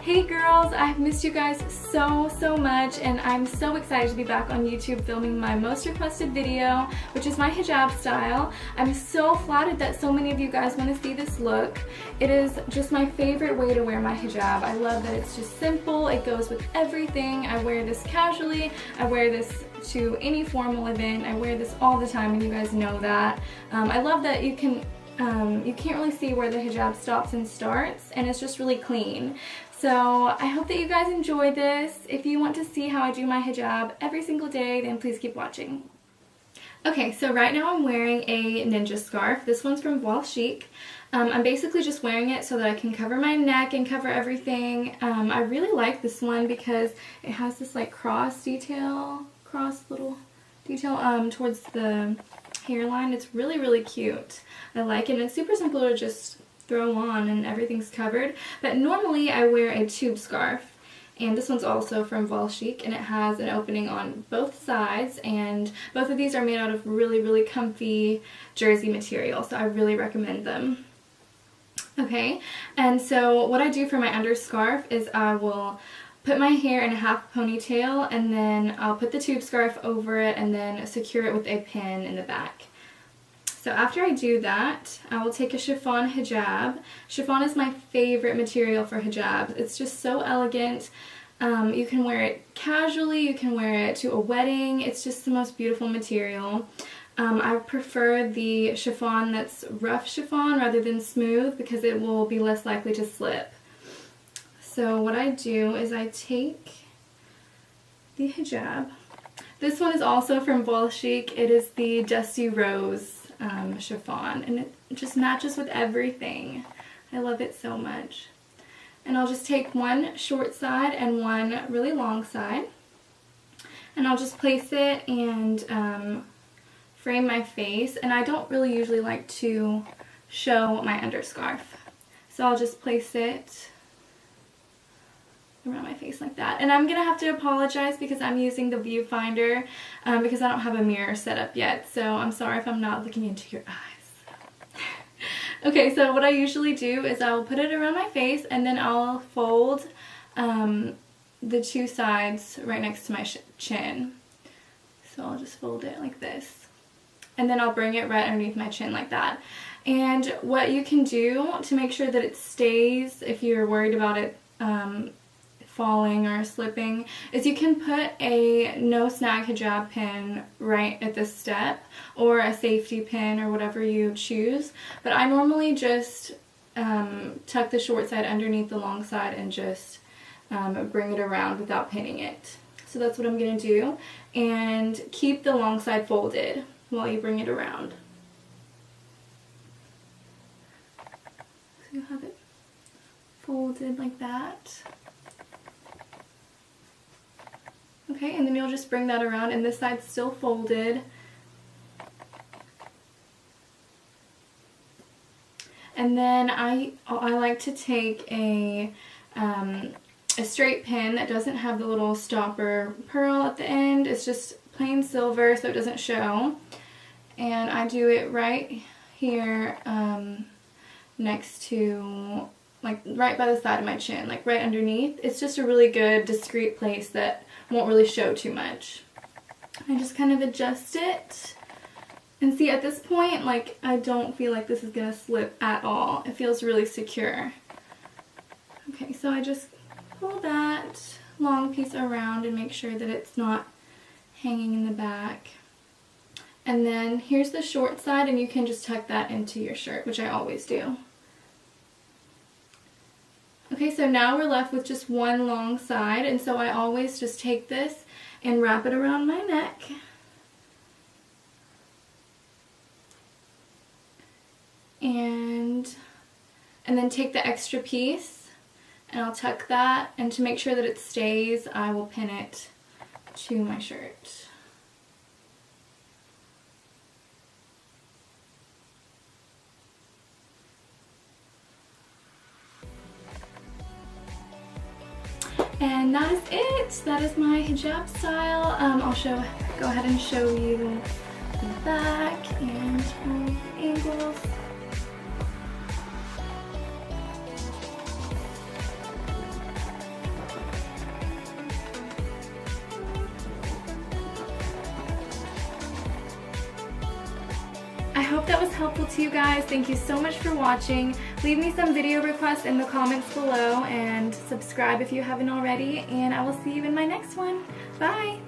Hey girls, I've missed you guys so much, and I'm so excited to be back on YouTube filming my most requested video, which is my hijab style. I'm so flattered that so many of you guys want to see this look. It is just my favorite way to wear my hijab. I love that it's just simple, it goes with everything. I wear this casually, I wear this to any formal event, I wear this all the time and you guys know that. I love that you can't really see where the hijab stops and starts, and it's just really clean. So I hope that you guys enjoy this. If you want to see how I do my hijab every single day, then please keep watching. Okay, so right now I'm wearing a ninja scarf. This one's from Voile Chic. I'm basically just wearing it so that I can cover my neck and cover everything. I really like this one because it has this like cross little detail towards the hairline. It's really cute. I like it, and it's super simple to just throw on and everything's covered. But normally I wear a tube scarf, and this one's also from Voile Chic, and it has an opening on both sides, and both of these are made out of really comfy jersey material, so I really recommend them. Okay, and so what I do for my underscarf is I will put my hair in a half ponytail, and then I'll put the tube scarf over it and then secure it with a pin in the back. So after I do that, I will take a chiffon hijab. Chiffon is my favorite material for hijab. It's just so elegant. You can wear it casually, you can wear it to a wedding. It's just the most beautiful material. I prefer the chiffon that's rough chiffon rather than smooth because it will be less likely to slip. So what I do is I take the hijab. This one is also from Voile Chic. It is the Dusty Rose chiffon, and it just matches with everything. I love it so much. And I'll just take one short side and one really long side, and I'll just place it and frame my face. And I don't really usually like to show my underscarf, so I'll just place it around my face like that. And I'm gonna have to apologize because I'm using the viewfinder because I don't have a mirror set up yet, so I'm sorry if I'm not looking into your eyes. Okay, so what I usually do is I'll put it around my face, and then I'll fold the two sides right next to my chin. So I'll just fold it like this, and then I'll bring it right underneath my chin like that. And what you can do to make sure that it stays, if you're worried about it falling or slipping, is you can put a no snag hijab pin right at this step, or a safety pin, or whatever you choose. But I normally just tuck the short side underneath the long side and just bring it around without pinning it. So that's what I'm going to do, and keep the long side folded while you bring it around. So you have it folded like that. Okay, and then you'll just bring that around, and this side's still folded. And then I like to take a straight pin that doesn't have the little stopper pearl at the end. It's just plain silver, so it doesn't show. And I do it right here next to, like, right by the side of my chin, like right underneath. It's just a really good discreet place that won't really show too much. I just kind of adjust it, and see, at this point, like, I don't feel like this is gonna slip at all. It feels really secure. Okay, so I just pull that long piece around and make sure that it's not hanging in the back. And then here's the short side, and you can just tuck that into your shirt, which I always do. Okay, so now we're left with just one long side, and so I always just take this and wrap it around my neck. And then take the extra piece, and I'll tuck that, and to make sure that it stays, I will pin it to my shirt. And that is it. That is my hijab style. I'll go ahead and show you the back and move angles. I hope that was helpful to you guys. Thank you so much for watching. Leave me some video requests in the comments below and subscribe if you haven't already, and I will see you in my next one. Bye!